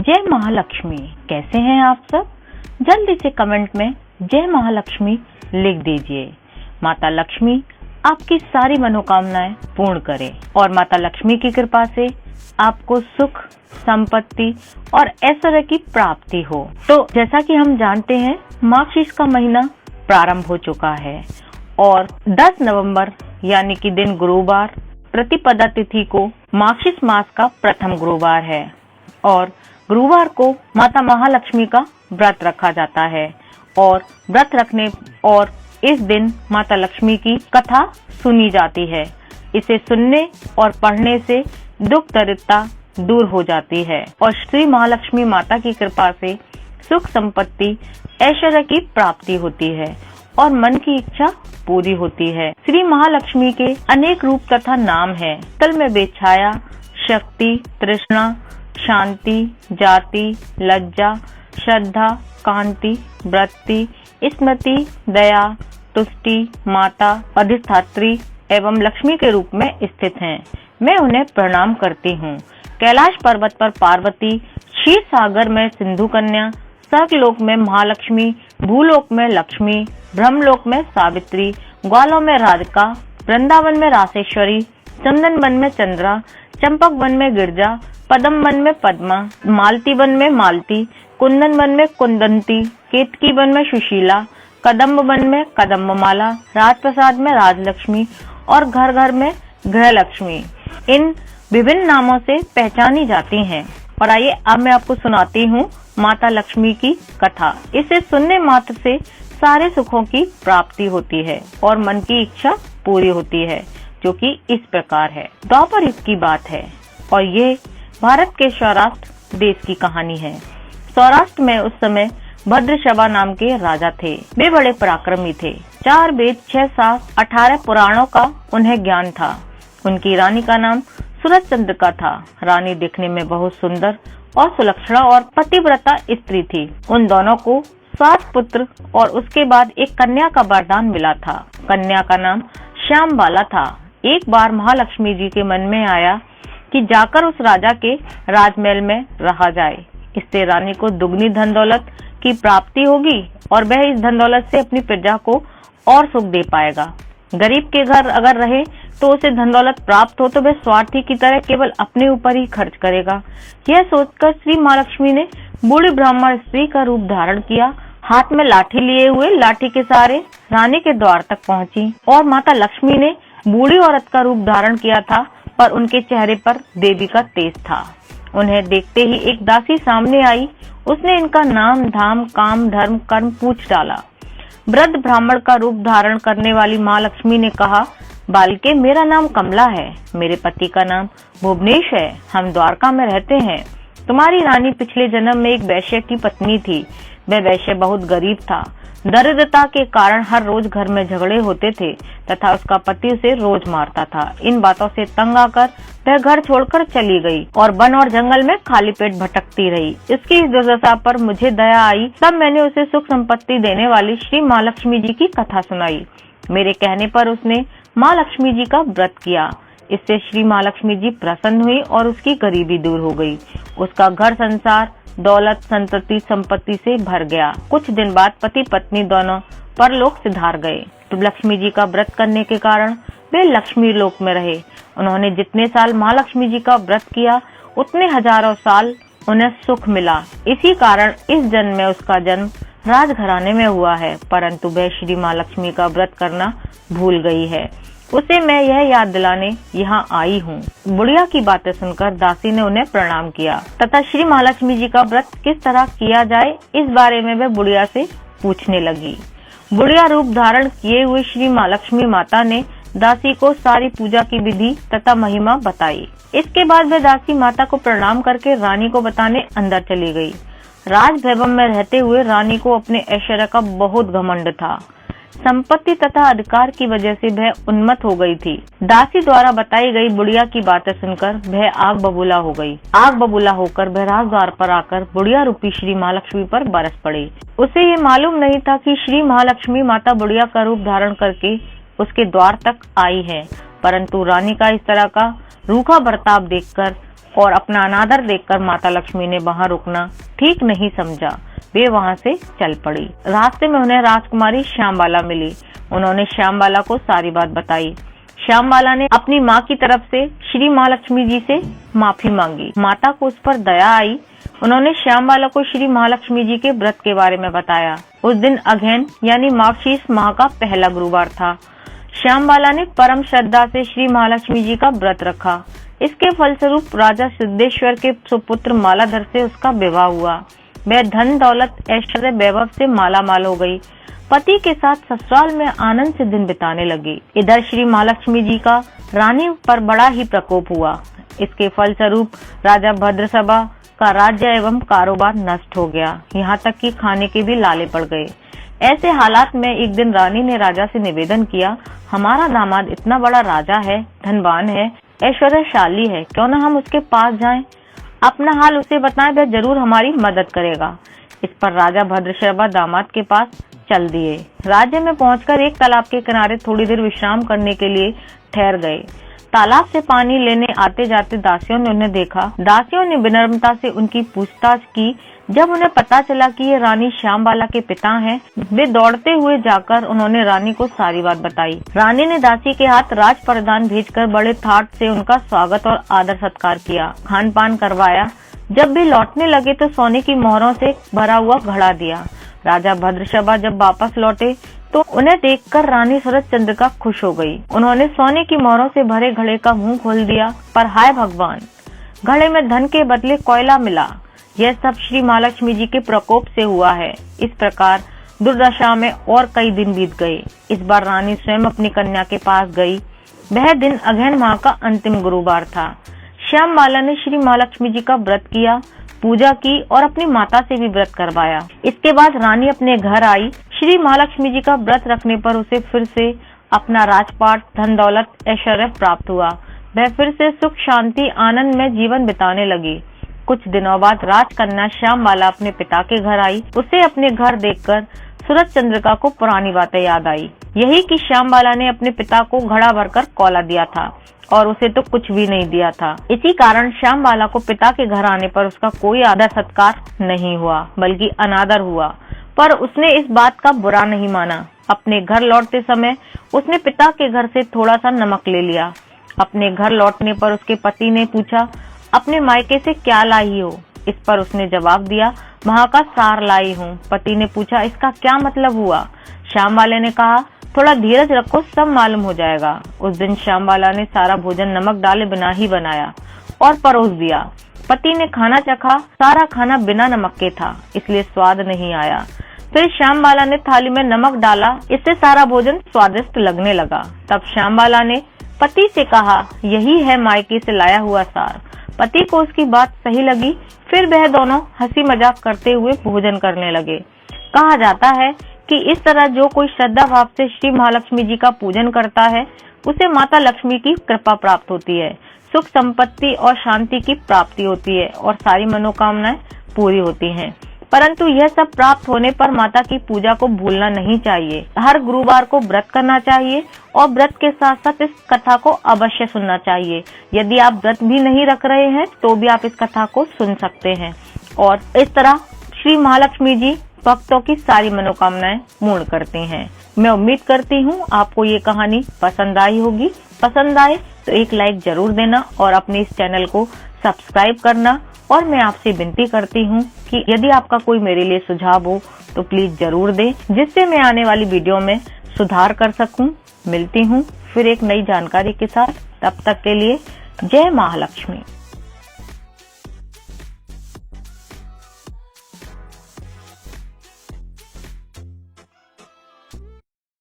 जय महालक्ष्मी। कैसे हैं आप सब? जल्दी से कमेंट में जय महालक्ष्मी लिख दीजिए। माता लक्ष्मी आपकी सारी मनोकामनाएं पूर्ण करे और माता लक्ष्मी की कृपा से आपको सुख, संपत्ति और ऐश्वर्य की प्राप्ति हो। तो जैसा कि हम जानते हैं, मार्गशीर्ष का महीना प्रारंभ हो चुका है और 10 नवंबर यानी कि दिन गुरुवार, प्रतिपदा तिथि को मार्गशीर्ष मास का प्रथम गुरुवार है और गुरुवार को माता महालक्ष्मी का व्रत रखा जाता है और व्रत रखने और इस दिन माता लक्ष्मी की कथा सुनी जाती है। इसे सुनने और पढ़ने से दुख दरिद्रता दूर हो जाती है और श्री महालक्ष्मी माता की कृपा से सुख, संपत्ति, ऐश्वर्य की प्राप्ति होती है और मन की इच्छा पूरी होती है। श्री महालक्ष्मी के अनेक रूप तथा नाम हैं। तल में बेछाया, शक्ति, तृष्णा, शांति, जाति, लज्जा, श्रद्धा, कांति, वृत्ति, स्मृति, दया, तुष्टि, माता, अधिष्ठात्री एवं लक्ष्मी के रूप में स्थित हैं। मैं उन्हें प्रणाम करती हूँ। कैलाश पर्वत पर पार्वती, क्षीर सागर में सिंधु कन्या, स्वर्गलोक में महालक्ष्मी, भूलोक में लक्ष्मी, ब्रह्मलोक में सावित्री, ग्वालों में राधिका, वृंदावन में रासेश्वरी, चंदन वन में चंद्रा, चंपक वन में गिरजा, पद्म वन में पद्मा, मालती वन में मालती, कुंदन वन में कुंदंती, केतकी वन में सुशीला, कदम्ब वन में कदम्बमाला, राजप्रसाद में राजलक्ष्मी और घर घर में गृहलक्ष्मी इन विभिन्न नामों से पहचानी जाती हैं। और आइए अब मैं आपको सुनाती हूँ माता लक्ष्मी की कथा। इसे सुनने मात्र से सारे सुखों की प्राप्ति होती है और मन की इच्छा पूरी होती है, जो कि इस प्रकार है। द्वापर युग की बात है और ये भारत के सौराष्ट्र देश की कहानी है। सौराष्ट्र में उस समय भद्रशवा नाम के राजा थे। वे बड़े पराक्रमी थे। 4 वेद, 6 शास्त्र, 18 पुराणों का उन्हें ज्ञान था। उनकी रानी का नाम सूरज चंद्र का था। रानी दिखने में बहुत सुंदर और सुलक्षणा और पतिव्रता स्त्री थी। उन दोनों को 7 पुत्र और उसके बाद एक कन्या का वरदान मिला था। कन्या का नाम श्यामबाला था। एक बार महालक्ष्मी जी के मन में आया कि जाकर उस राजा के राजमहल में रहा जाए। इससे रानी को दुगनी धन दौलत की प्राप्ति होगी और वह इस धन दौलत से अपनी प्रजा को और सुख दे पाएगा। गरीब के घर अगर रहे तो उसे धन दौलत प्राप्त हो तो वह स्वार्थी की तरह केवल अपने ऊपर ही खर्च करेगा। यह सोचकर श्री महालक्ष्मी ने बूढ़ी ब्राह्मण स्त्री का रूप धारण किया। हाथ में लाठी लिए हुए लाठी के सहारे रानी के द्वार तक पहुंची और माता लक्ष्मी ने बूढ़ी औरत का रूप धारण किया था, पर उनके चेहरे पर देवी का तेज था। उन्हें देखते ही एक दासी सामने आई। उसने इनका नाम, धाम, काम, धर्म, कर्म पूछ डाला। वृद्ध ब्राह्मण का रूप धारण करने वाली माँ लक्ष्मी ने कहा, बालिके, मेरा नाम कमला है। मेरे पति का नाम भुवनेश है। हम द्वारका में रहते हैं। तुम्हारी रानी पिछले जन्म में एक वैश्य की पत्नी थी। वह वैश्य बहुत गरीब था। दरिद्रता के कारण हर रोज घर में झगड़े होते थे तथा उसका पति उसे रोज मारता था। इन बातों से तंग आकर वह घर छोड़कर चली गई और वन और जंगल में खाली पेट भटकती रही। इसकी इस दुर्दशा पर मुझे दया आई। तब मैंने उसे सुख संपत्ति देने वाली श्री महालक्ष्मी जी की कथा सुनाई। मेरे कहने पर उसने माँ लक्ष्मी जी का व्रत किया। इससे श्री महालक्ष्मी जी प्रसन्न हुई और उसकी गरीबी दूर हो गई। उसका घर संसार दौलत, संतति, संपत्ति से भर गया। कुछ दिन बाद पति पत्नी दोनों परलोक सिधार गए। तो लक्ष्मी जी का व्रत करने के कारण वे लक्ष्मी लोक में रहे। उन्होंने जितने साल महालक्ष्मी जी का व्रत किया उतने हजारों साल उन्हें सुख मिला। इसी कारण इस जन्म में उसका जन्म राजघराने में हुआ है, परंतु वह श्री महालक्ष्मी का व्रत करना भूल गई है। उसे मैं यह याद दिलाने यहाँ आई हूँ। बुढ़िया की बातें सुनकर दासी ने उन्हें प्रणाम किया तथा श्री महालक्ष्मी जी का व्रत किस तरह किया जाए इस बारे में वह बुढ़िया से पूछने लगी। बुढ़िया रूप धारण किए हुए श्री महालक्ष्मी माता ने दासी को सारी पूजा की विधि तथा महिमा बताई। इसके बाद वह दासी माता को प्रणाम करके रानी को बताने अंदर चली गई। राज भवन में रहते हुए रानी को अपने ऐश्वर्य का बहुत घमंड था। संपत्ति तथा अधिकार की वजह से वह उन्मत्त हो गई थी। दासी द्वारा बताई गई बुढ़िया की बातें सुनकर वह आग बबूला हो गई। आग बबूला होकर वह राजद्वार पर आकर बुढ़िया रूपी श्री महालक्ष्मी पर बरस पड़ी। उसे ये मालूम नहीं था कि श्री महालक्ष्मी माता बुढ़िया का रूप धारण करके उसके द्वार तक आई है, परंतु रानी का इस तरह का रूखा बर्ताव देखकर और अपना अनादर देखकर माता लक्ष्मी ने वहाँ रुकना ठीक नहीं समझा। वे वहाँ से चल पड़ी। रास्ते में उन्हें राजकुमारी श्यामबाला मिली। उन्होंने श्यामबाला को सारी बात बताई। श्यामबाला ने अपनी माँ की तरफ से श्री महालक्ष्मी जी से माफी मांगी। माता को उस पर दया आई। उन्होंने श्यामबाला को श्री महालक्ष्मी जी के व्रत के बारे में बताया। उस दिन अगहन यानी मार्गशीर्ष माह का पहला गुरुवार था। श्यामबाला ने परम श्रद्धा से श्री महालक्ष्मी जी का व्रत रखा। इसके फलस्वरूप राजा सिद्धेश्वर के सुपुत्र मालाधर से उसका विवाह हुआ। वह धन दौलत ऐश्वर्य वैभव से माला माल हो गई। पति के साथ ससुराल में आनंद से दिन बिताने लगी। इधर श्री महालक्ष्मी जी का रानी पर बड़ा ही प्रकोप हुआ। इसके फलस्वरूप राजा भद्रसभा का राज्य एवं कारोबार नष्ट हो गया। यहाँ तक कि खाने के भी लाले पड़ गए। ऐसे हालात में एक दिन रानी ने राजा से निवेदन किया, हमारा दामाद इतना बड़ा राजा है, धनवान है, ऐश्वर्यशाली है, क्यों न हम उसके पास जाएं, अपना हाल उसे बताएं, वह जरूर हमारी मदद करेगा। इस पर राजा भद्रसभा दामाद के पास चल दिए। राज्य में पहुंचकर एक तालाब के किनारे थोड़ी देर विश्राम करने के लिए ठहर गए। तालाब से पानी लेने आते जाते दासियों ने उन्हें देखा। दासियों ने विनम्रता से उनकी पूछताछ की। जब उन्हें पता चला कि ये रानी श्यामबाला के पिता हैं, वे दौड़ते हुए जाकर उन्होंने रानी को सारी बात बताई। रानी ने दासी के हाथ राज परिधान भेजकर बड़े ठाट से उनका स्वागत और आदर सत्कार किया, खान पान करवाया। जब भी लौटने लगे तो सोने की मोहरों से भरा हुआ घड़ा दिया। राजा भद्रसभा जब वापस लौटे तो उन्हें देखकर रानी शरदचंद्रिका खुश हो गई। उन्होंने सोने की मोहरों से भरे घड़े का मुंह खोल दिया, पर हाय भगवान, घड़े में धन के बदले कोयला मिला। यह सब श्री महालक्ष्मी जी के प्रकोप से हुआ है। इस प्रकार दुर्दशा में और कई दिन बीत गए। इस बार रानी स्वयं अपनी कन्या के पास गई। वह दिन अगहन माह का अंतिम गुरुवार था। श्यामबाला ने श्री महालक्ष्मी जी का व्रत किया, पूजा की और अपनी माता से भी व्रत करवाया। इसके बाद रानी अपने घर आई। श्री महालक्ष्मी जी का व्रत रखने पर उसे फिर से अपना राजपाट, धन दौलत, ऐश्वर्य प्राप्त हुआ। वह फिर से सुख शांति आनंद में जीवन बिताने लगी। कुछ दिनों बाद राजकन्या श्यामबाला अपने पिता के घर आई। उसे अपने घर देखकर शरदचंद्रिका को पुरानी बातें याद आई। यही कि श्यामबाला ने अपने पिता को घड़ा भरकर कोला दिया था और उसे तो कुछ भी नहीं दिया था। इसी कारण श्यामबाला को पिता के घर आने पर उसका कोई आदर सत्कार नहीं हुआ, बल्कि अनादर हुआ। पर उसने इस बात का बुरा नहीं माना। अपने घर लौटते समय उसने पिता के घर से थोड़ा सा नमक ले लिया। अपने घर लौटने पर उसके पति ने पूछा, अपने मायके से क्या लाई हो? इस पर उसने जवाब दिया, वहाँ का सार लाई हूँ। पति ने पूछा, इसका क्या मतलब हुआ? श्यामबाला ने कहा, थोड़ा धीरज रखो, सब मालूम हो जाएगा। उस दिन श्यामबाला ने सारा भोजन नमक डाले बिना ही बनाया और परोस दिया। पति ने खाना चखा। सारा खाना बिना नमक के था, इसलिए स्वाद नहीं आया। फिर श्यामबाला ने थाली में नमक डाला, इससे सारा भोजन स्वादिष्ट लगने लगा। तब श्यामबाला ने पति से कहा, यही है मायके से लाया हुआ सार। पति को उसकी बात सही लगी। फिर वह दोनों हंसी मजाक करते हुए भोजन करने लगे। कहा जाता है कि इस तरह जो कोई श्रद्धा भाव से श्री महालक्ष्मी जी का पूजन करता है, उसे माता लक्ष्मी की कृपा प्राप्त होती है, सुख संपत्ति और शांति की प्राप्ति होती है और सारी मनोकामनाएं पूरी होती हैं। परंतु यह सब प्राप्त होने पर माता की पूजा को भूलना नहीं चाहिए। हर गुरुवार को व्रत करना चाहिए और व्रत के साथ साथ इस कथा को अवश्य सुनना चाहिए। यदि आप व्रत भी नहीं रख रहे हैं तो भी आप इस कथा को सुन सकते हैं और इस तरह श्री महालक्ष्मी जी भक्तों की सारी मनोकामनाएं पूर्ण करती हैं। मैं उम्मीद करती हूँ आपको ये कहानी पसंद आई होगी। पसंद आए तो एक लाइक जरूर देना और अपने इस चैनल को सब्सक्राइब करना। और मैं आपसे विनती करती हूँ कि यदि आपका कोई मेरे लिए सुझाव हो तो प्लीज जरूर दें, जिससे मैं आने वाली वीडियो में सुधार कर सकूं। मिलती हूँ फिर एक नई जानकारी के साथ। तब तक के लिए जय महालक्ष्मी।